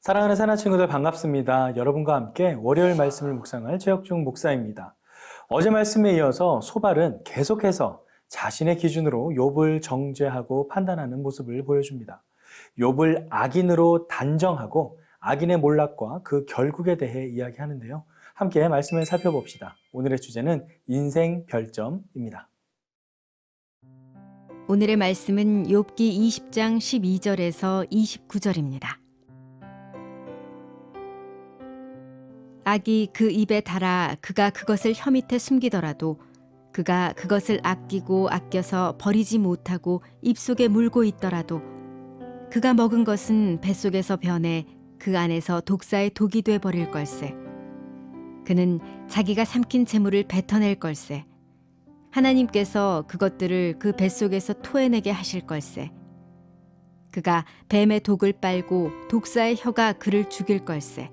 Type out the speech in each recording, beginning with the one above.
사랑하는 사나 친구들 반갑습니다. 여러분과 함께 월요일 말씀을 묵상할 최혁중 목사입니다. 어제 말씀에 이어서 소발은 계속해서 자신의 기준으로 욥을 정죄하고 판단하는 모습을 보여줍니다. 욥을 악인으로 단정하고 악인의 몰락과 그 결국에 대해 이야기하는데요. 함께 말씀을 살펴봅시다. 오늘의 주제는 인생 별점입니다. 오늘의 말씀은 욥기 20장 12절에서 29절입니다. 악이 그 입에 달아 그가 그것을 혀 밑에 숨기더라도 그가 그것을 아끼고 아껴서 버리지 못하고 입속에 물고 있더라도 그가 먹은 것은 뱃속에서 변해 그 안에서 독사의 독이 돼 버릴 걸세. 그는 자기가 삼킨 재물을 뱉어낼 걸세. 하나님께서 그것들을 그 뱃속에서 토해내게 하실 걸세. 그가 뱀의 독을 빨고 독사의 혀가 그를 죽일 걸세.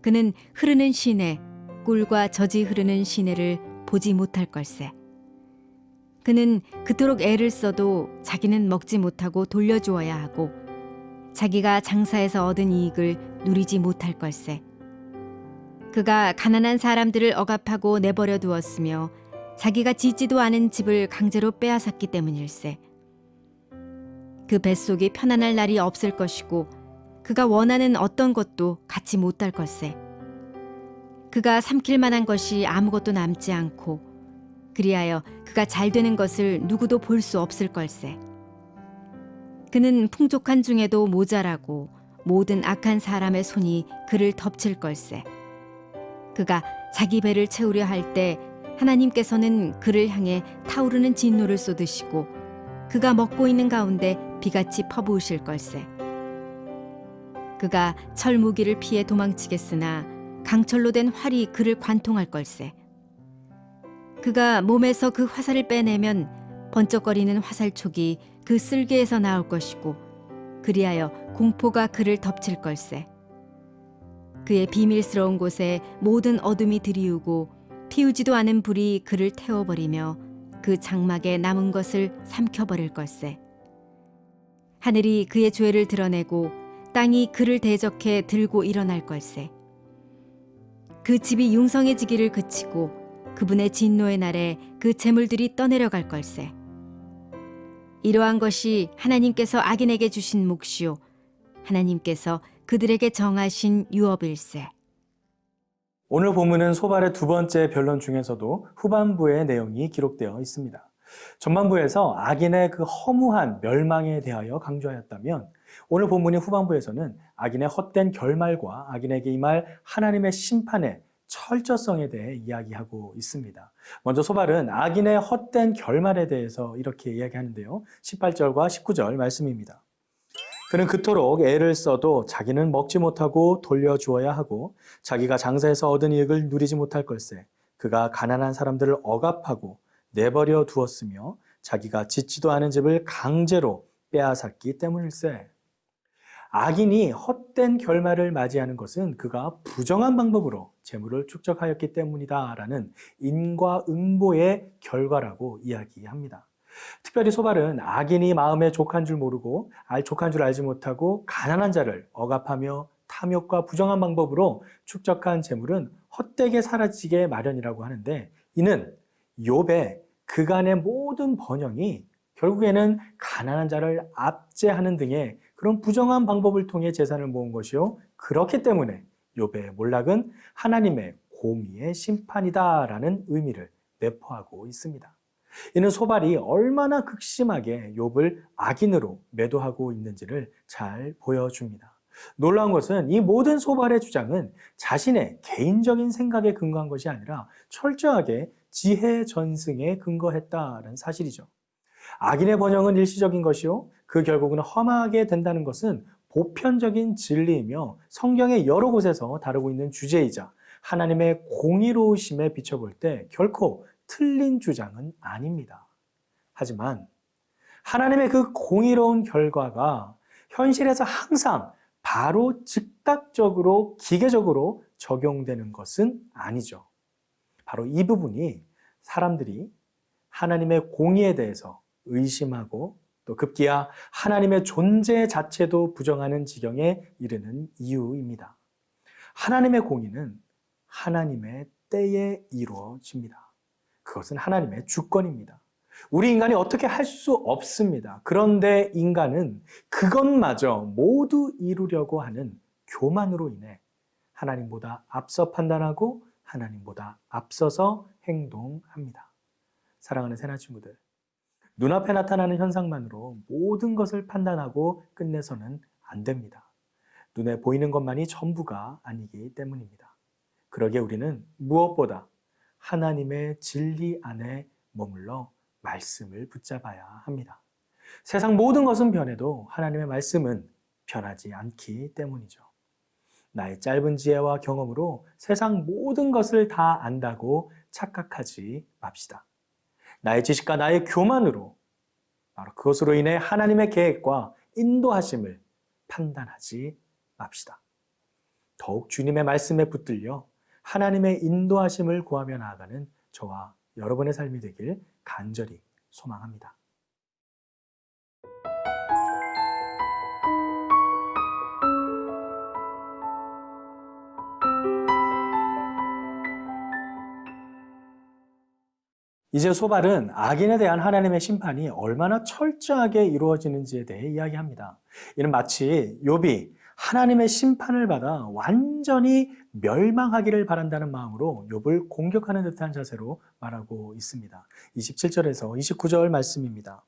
그는 흐르는 시내, 꿀과 젖이 흐르는 시내를 보지 못할 걸세. 그는 그토록 애를 써도 자기는 먹지 못하고 돌려주어야 하고 자기가 장사해서 얻은 이익을 누리지 못할 걸세. 그가 가난한 사람들을 억압하고 내버려 두었으며 자기가 짓지도 않은 집을 강제로 빼앗았기 때문일세. 그 뱃속이 편안할 날이 없을 것이고 그가 원하는 어떤 것도 갖지 못할 걸세. 그가 삼킬 만한 것이 아무것도 남지 않고 그리하여 그가 잘 되는 것을 누구도 볼 수 없을 걸세. 그는 풍족한 중에도 모자라고 모든 악한 사람의 손이 그를 덮칠 걸세. 그가 자기 배를 채우려 할 때 하나님께서는 그를 향해 타오르는 진노를 쏟으시고 그가 먹고 있는 가운데 비같이 퍼부으실 걸세. 그가 철무기를 피해 도망치겠으나 강철로 된 활이 그를 관통할 걸세. 그가 몸에서 그 화살을 빼내면 번쩍거리는 화살촉이 그 쓸개에서 나올 것이고 그리하여 공포가 그를 덮칠 걸세. 그의 비밀스러운 곳에 모든 어둠이 드리우고 피우지도 않은 불이 그를 태워버리며 그 장막에 남은 것을 삼켜버릴 걸세. 하늘이 그의 죄를 드러내고 땅이 그를 대적해 들고 일어날 걸세. 그 집이 융성해지기를 그치고 그분의 진노의 날에 그 재물들이 떠내려갈 걸세. 이러한 것이 하나님께서 악인에게 주신 몫이요 하나님께서 그들에게 정하신 유업일세. 오늘 본문은 소발의 두 번째 변론 중에서도 후반부의 내용이 기록되어 있습니다. 전반부에서 악인의 그 허무한 멸망에 대하여 강조하였다면 오늘 본문의 후반부에서는 악인의 헛된 결말과 악인에게 임할 하나님의 심판의 철저성에 대해 이야기하고 있습니다. 먼저 소발은 악인의 헛된 결말에 대해서 이렇게 이야기하는데요. 18절과 19절 말씀입니다. 그는 그토록 애를 써도 자기는 먹지 못하고 돌려주어야 하고 자기가 장사해서 얻은 이익을 누리지 못할 걸세. 그가 가난한 사람들을 억압하고 내버려 두었으며 자기가 짓지도 않은 집을 강제로 빼앗았기 때문일세. 악인이 헛된 결말을 맞이하는 것은 그가 부정한 방법으로 재물을 축적하였기 때문이다라는 인과응보의 결과라고 이야기합니다. 특별히 소발은 악인이 마음에 족한 줄 모르고 족한 줄 알지 못하고 가난한 자를 억압하며 탐욕과 부정한 방법으로 축적한 재물은 헛되게 사라지게 마련이라고 하는데 이는 욥의 그간의 모든 번영이 결국에는 가난한 자를 압제하는 등의 그런 부정한 방법을 통해 재산을 모은 것이요. 그렇기 때문에 욥의 몰락은 하나님의 공의의 심판이다라는 의미를 내포하고 있습니다. 이는 소발이 얼마나 극심하게 욥을 악인으로 매도하고 있는지를 잘 보여줍니다. 놀라운 것은 이 모든 소발의 주장은 자신의 개인적인 생각에 근거한 것이 아니라 철저하게 지혜 전승에 근거했다는 사실이죠. 악인의 번영은 일시적인 것이요. 그 결국은 험하게 된다는 것은 보편적인 진리이며 성경의 여러 곳에서 다루고 있는 주제이자 하나님의 공의로우심에 비춰볼 때 결코 틀린 주장은 아닙니다. 하지만 하나님의 그 공의로운 결과가 현실에서 항상 바로 즉각적으로 기계적으로 적용되는 것은 아니죠. 바로 이 부분이 사람들이 하나님의 공의에 대해서 의심하고 또 급기야 하나님의 존재 자체도 부정하는 지경에 이르는 이유입니다. 하나님의 공의는 하나님의 때에 이루어집니다. 그것은 하나님의 주권입니다. 우리 인간이 어떻게 할 수 없습니다. 그런데 인간은 그것마저 모두 이루려고 하는 교만으로 인해 하나님보다 앞서 판단하고 하나님보다 앞서서 행동합니다. 사랑하는 새나 친구들, 눈앞에 나타나는 현상만으로 모든 것을 판단하고 끝내서는 안 됩니다. 눈에 보이는 것만이 전부가 아니기 때문입니다. 그러기에 우리는 무엇보다 하나님의 진리 안에 머물러 말씀을 붙잡아야 합니다. 세상 모든 것은 변해도 하나님의 말씀은 변하지 않기 때문이죠. 나의 짧은 지혜와 경험으로 세상 모든 것을 다 안다고 착각하지 맙시다. 나의 지식과 나의 교만으로 바로 그것으로 인해 하나님의 계획과 인도하심을 판단하지 맙시다. 더욱 주님의 말씀에 붙들려 하나님의 인도하심을 구하며 나아가는 저와 여러분의 삶이 되길 간절히 소망합니다. 이제 소발은 악인에 대한 하나님의 심판이 얼마나 철저하게 이루어지는지에 대해 이야기합니다. 이는 마치 욥이 하나님의 심판을 받아 완전히 멸망하기를 바란다는 마음으로 욥을 공격하는 듯한 자세로 말하고 있습니다. 27절에서 29절 말씀입니다.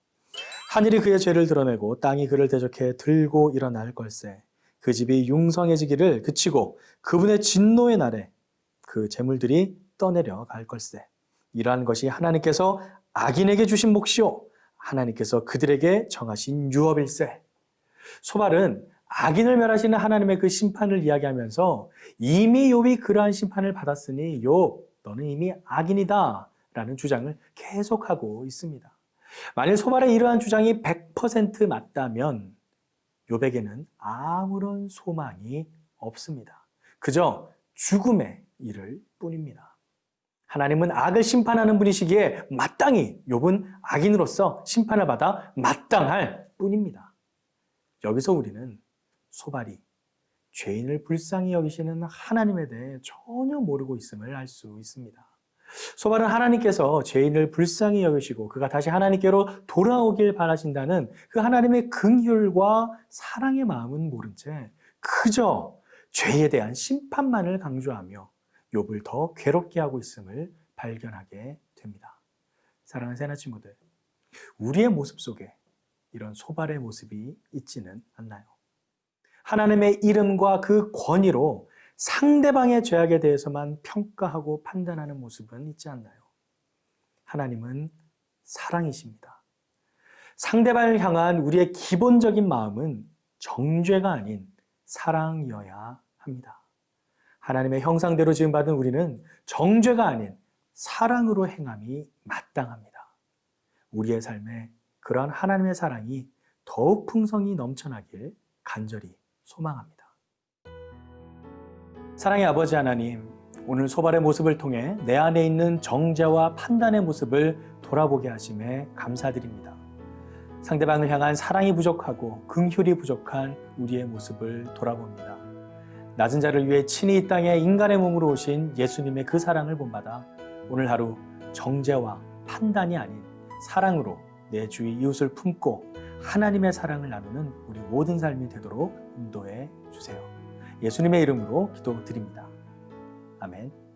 하늘이 그의 죄를 드러내고 땅이 그를 대적해 들고 일어날 걸세. 그 집이 융성해지기를 그치고 그분의 진노의 날에 그 재물들이 떠내려 갈 걸세. 이러한 것이 하나님께서 악인에게 주신 몫이요 하나님께서 그들에게 정하신 유업일세. 소발은 악인을 멸하시는 하나님의 그 심판을 이야기하면서 이미 욥이 그러한 심판을 받았으니 욥 너는 이미 악인이다 라는 주장을 계속하고 있습니다. 만일 소발의 이러한 주장이 100% 맞다면 욥에게는 아무런 소망이 없습니다. 그저 죽음에 이를 뿐입니다. 하나님은 악을 심판하는 분이시기에 마땅히 욥은 악인으로서 심판을 받아 마땅할 뿐입니다. 여기서 우리는 소발이 죄인을 불쌍히 여기시는 하나님에 대해 전혀 모르고 있음을 알 수 있습니다. 소발은 하나님께서 죄인을 불쌍히 여기시고 그가 다시 하나님께로 돌아오길 바라신다는 그 하나님의 긍휼과 사랑의 마음은 모른 채 그저 죄에 대한 심판만을 강조하며 욥을 더 괴롭게 하고 있음을 발견하게 됩니다. 사랑하는 새나 친구들, 우리의 모습 속에 이런 소발의 모습이 있지는 않나요? 하나님의 이름과 그 권위로 상대방의 죄악에 대해서만 평가하고 판단하는 모습은 있지 않나요? 하나님은 사랑이십니다. 상대방을 향한 우리의 기본적인 마음은 정죄가 아닌 사랑이어야 합니다. 하나님의 형상대로 지음받은 우리는 정죄가 아닌 사랑으로 행함이 마땅합니다. 우리의 삶에 그러한 하나님의 사랑이 더욱 풍성히 넘쳐나길 간절히 소망합니다. 사랑의 아버지 하나님, 오늘 소발의 모습을 통해 내 안에 있는 정죄와 판단의 모습을 돌아보게 하심에 감사드립니다. 상대방을 향한 사랑이 부족하고 긍휼이 부족한 우리의 모습을 돌아봅니다. 낮은 자를 위해 친히 이 땅에 인간의 몸으로 오신 예수님의 그 사랑을 본받아 오늘 하루 정죄와 판단이 아닌 사랑으로 내 주위 이웃을 품고 하나님의 사랑을 나누는 우리 모든 삶이 되도록 인도해 주세요. 예수님의 이름으로 기도드립니다. 아멘.